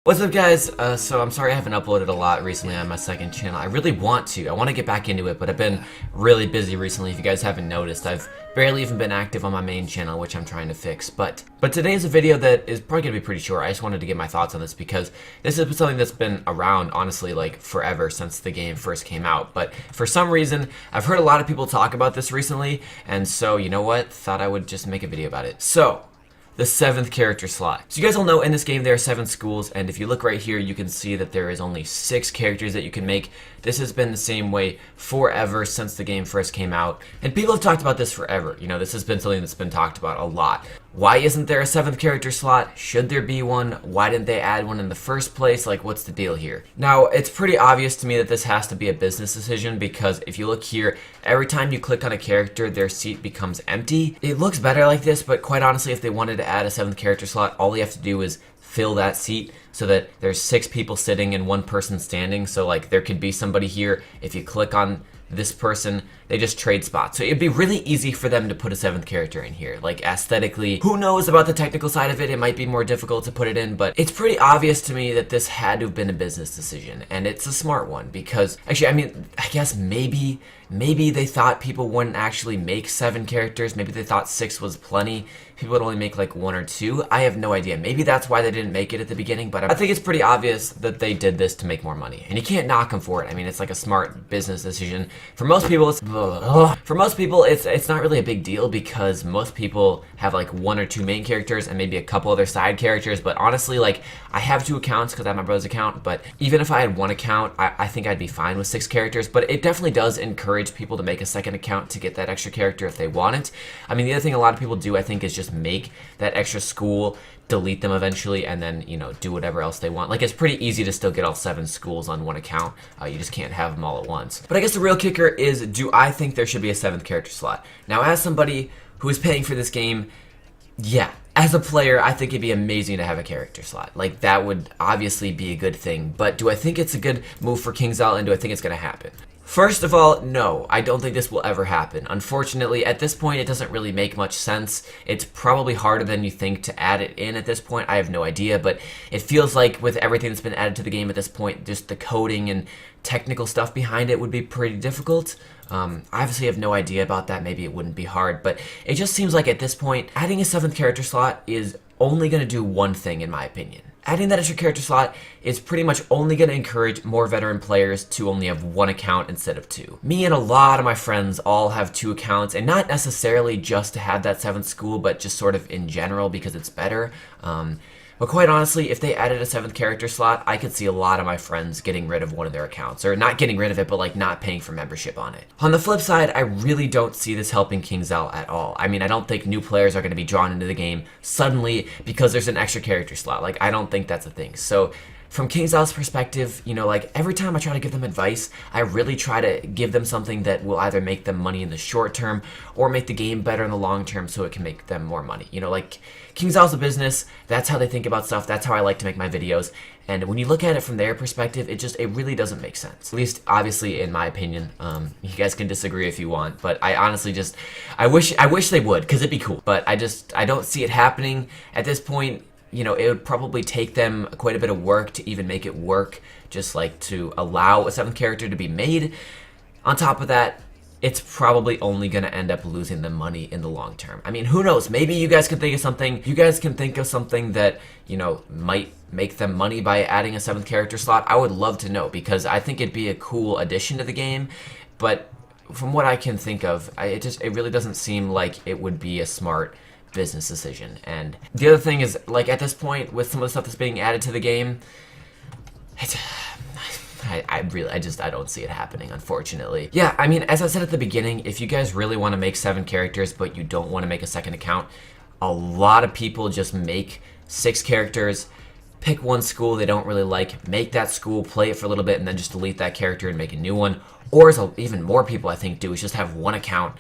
What's up, guys? So I'm sorry I haven't uploaded a lot recently on my second channel. I really want to. I want to get back into it, but I've been really busy recently. If you guys haven't noticed, I've barely even been active on my main channel, which I'm trying to fix. But today is a video that is probably going to be pretty short. I just wanted to get my thoughts on this because this is something that's been around, honestly, like forever since the game first came out. But for some reason, I've heard a lot of people talk about this recently, and so, you know what? Thought I would just make a video about it. So, the 7th character slot. So you guys all know in this game there are 7 schools, and if you look right here you can see that there is only 6 characters that you can make. This has been the same way forever since the game first came out, and people have talked about this forever. You know, this has been something that's been talked about a lot. Why isn't there a 7th character slot? Should there be one? Why didn't they add one in the first place? Like, what's the deal here? Now, it's pretty obvious to me that this has to be a business decision, because if you look here, every time you click on a character, their seat becomes empty. It looks better like this, but quite honestly, if they wanted to add a 7th character slot, all you have to do is fill that seat so that there's 6 people sitting and 1 person standing. So like there could be somebody here, if you click on this person, they just trade spots. So it'd be really easy for them to put a 7th character in here. Like aesthetically, who knows about the technical side of it? It might be more difficult to put it in, but it's pretty obvious to me that this had to have been a business decision, and it's a smart one because actually, I mean, I guess maybe they thought people wouldn't actually make 7 characters. Maybe they thought 6 was plenty. People would only make like 1 or 2. I have no idea. Maybe that's why they didn't make it at the beginning, but I think it's pretty obvious that they did this to make more money, and you can't knock them for it. I mean, it's like a smart business decision. For most people, it's not really a big deal because most people have like 1 or 2 main characters and maybe a couple other side characters. But honestly, like I have 2 accounts because I have my brother's account, but even if I had 1 account, I think I'd be fine with 6 characters. But it definitely does encourage people to make a second account to get that extra character if they want it. I mean, the other thing a lot of people do, I think, is just make that extra school, delete them eventually, and then, you know, do whatever else they want. Like, it's pretty easy to still get all 7 schools on 1 account. You just can't have them all at once. But I guess the real kicker is, do I think there should be a 7th character slot? Now, as somebody who is paying for this game, yeah, as a player, I think it'd be amazing to have a character slot. Like, that would obviously be a good thing. But do I think it's a good move for KingsIsle, and do I think it's going to happen? First of all, no, I don't think this will ever happen. Unfortunately, at this point, it doesn't really make much sense. It's probably harder than you think to add it in at this point. I have no idea, but it feels like with everything that's been added to the game at this point, just the coding and technical stuff behind it would be pretty difficult. I obviously have no idea about that. Maybe it wouldn't be hard, but it just seems like at this point, adding a 7th character slot is only going to do one thing, in my opinion. Adding that extra character slot is pretty much only going to encourage more veteran players to only have 1 account instead of 2. Me and a lot of my friends all have 2 accounts, and not necessarily just to have that 7th school, but just sort of in general because it's better. But quite honestly, if they added a 7th character slot, I could see a lot of my friends getting rid of one of their accounts. Or not getting rid of it, but like not paying for membership on it. On the flip side, I really don't see this helping KingsIsle at all. I mean, I don't think new players are going to be drawn into the game suddenly because there's an extra character slot. Like, I don't think that's a thing. So, from KingsIsle's perspective, you know, like every time I try to give them advice, I really try to give them something that will either make them money in the short term or make the game better in the long term so it can make them more money. You know, like KingsIsle's a business, that's how they think about stuff, that's how I like to make my videos. And when you look at it from their perspective, it really doesn't make sense. At least, obviously, in my opinion. You guys can disagree if you want, but I honestly just, I wish they would, because it'd be cool. But I don't see it happening at this point. You know, it would probably take them quite a bit of work to even make it work, just like to allow a 7th character to be made. On top of that, it's probably only going to end up losing them money in the long term. I mean, who knows? Maybe you guys can think of something. You guys can think of something that, you know, might make them money by adding a 7th character slot. I would love to know, because I think it'd be a cool addition to the game. But from what I can think of, it really doesn't seem like it would be a smart business decision. And the other thing is, like, at this point with some of the stuff that's being added to the game, I don't see it happening, unfortunately. Yeah, I mean, as I said at the beginning, if you guys really want to make 7 characters but you don't want to make a second account, a lot of people just make 6 characters, pick 1 school they don't really like, make that school, play it for a little bit, and then just delete that character and make a new one. Or as even more people I think do, is just have 1 account,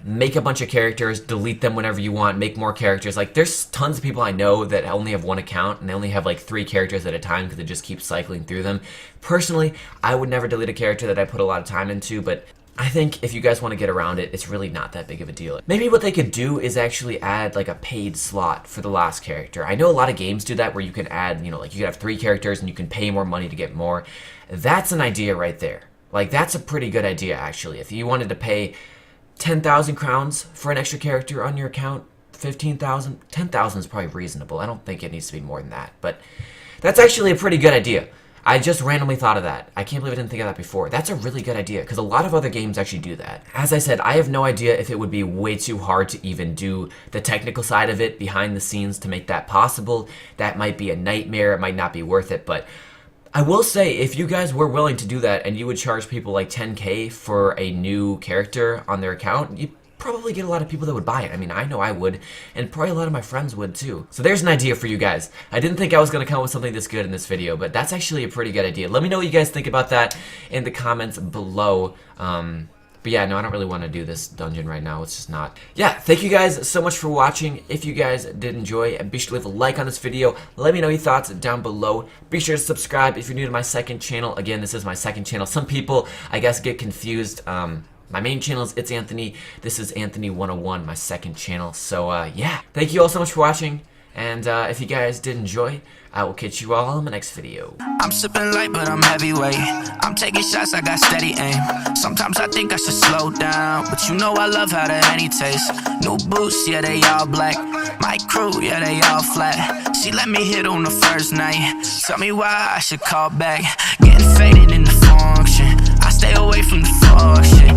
make a bunch of characters, delete them whenever you want, make more characters. Like, there's tons of people I know that only have 1 account and they only have like 3 characters at a time because they just keep cycling through them. Personally, I would never delete a character that I put a lot of time into, but I think if you guys want to get around it, it's really not that big of a deal. Maybe what they could do is actually add like a paid slot for the last character. I know a lot of games do that where you can add, you know, like you could have 3 characters and you can pay more money to get more. That's an idea right there. Like, that's a pretty good idea, actually. If you wanted to pay 10,000 crowns for an extra character on your account, 15,000, 10,000 is probably reasonable. I don't think it needs to be more than that, but that's actually a pretty good idea. I just randomly thought of that. I can't believe I didn't think of that before. That's a really good idea, because a lot of other games actually do that. As I said, I have no idea if it would be way too hard to even do the technical side of it behind the scenes to make that possible. That might be a nightmare. It might not be worth it, but I will say, if you guys were willing to do that and you would charge people like 10K for a new character on their account, you'd probably get a lot of people that would buy it. I mean, I know I would, and probably a lot of my friends would too. So there's an idea for you guys. I didn't think I was going to come up with something this good in this video, but that's actually a pretty good idea. Let me know what you guys think about that in the comments below. But yeah, no, I don't really want to do this dungeon right now. It's just not. Yeah, thank you guys so much for watching. If you guys did enjoy, be sure to leave a like on this video. Let me know your thoughts down below. Be sure to subscribe if you're new to my second channel. Again, this is my second channel. Some people, I guess, get confused. My main channel is It's Anthony. This is Anthony101, my second channel. So, yeah, thank you all so much for watching. And if you guys did enjoy, I will catch you all in the next video. I'm sipping light, but I'm heavyweight. I'm taking shots, I got steady aim. Sometimes I think I should slow down, but you know I love how the Henny tastes. New boots, yeah, they all black. My crew, yeah, they all flat. She let me hit on the first night. Tell me why I should call back. Getting faded in the function. I stay away from the fuck shit.